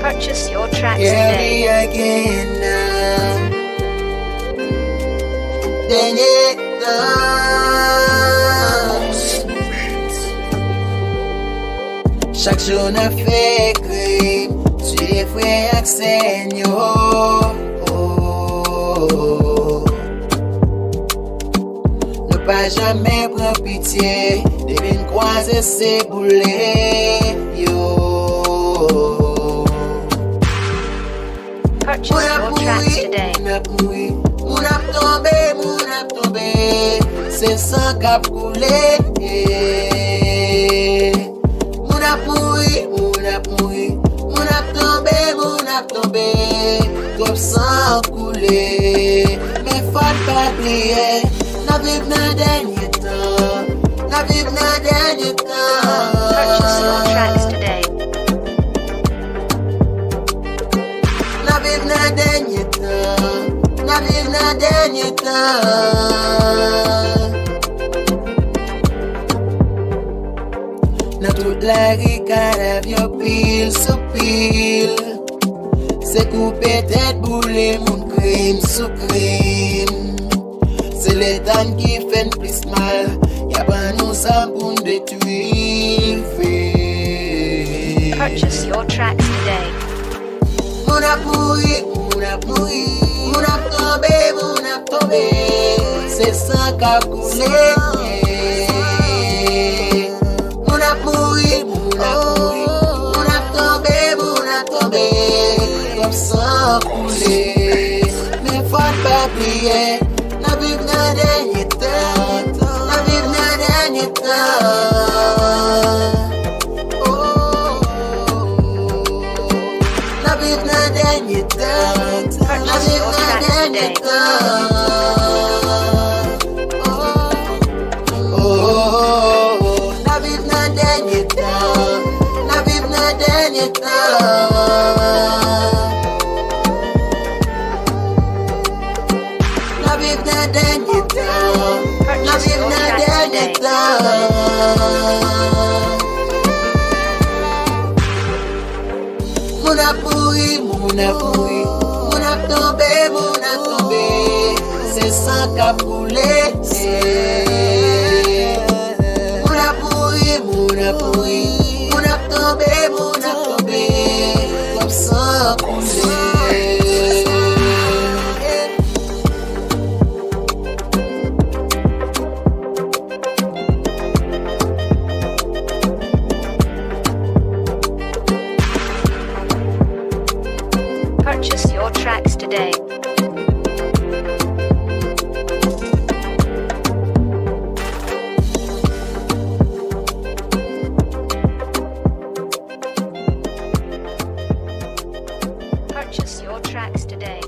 Purchase your tracks KERBY today. again now. Dènye chaque jour n'a fait krim. Tu es frère ak Seigneur. Ne pas jamais prendre pitié. Devine croiser ses boulets. Purchase your tracks today. Moun ap tombe, c'est sang k'ap koule. Moun ap tombe, trop sang koule. Mais faut pas oublier, na viv nan denye temps, Purchase your tracks today. na viv nan denye temps. Dans toute la ricade, avion pile sous pile. C'est coupé tête boule, mon crime sous crime. C'est l'État qui fait plus mal. Y'a pas nous ça pour nous détruire. Purchase your tracks today. Moun ap mouri, moun ap tombe. C'est sang k'ap koule. Moun ap mouri, moun ap tombe. Comme sang koule. Mais faut pas oublier, na viv nan denye temps. Na viv nan denye temps. Purchase your tracks today. Na viv nan denye temps. Na viv nan denye Moun ap mouri, moun ap tombe. C'est sang k'ap koule. Moun ap tombe. Comme sang koule. Purchase your tracks today. Purchase your tracks today.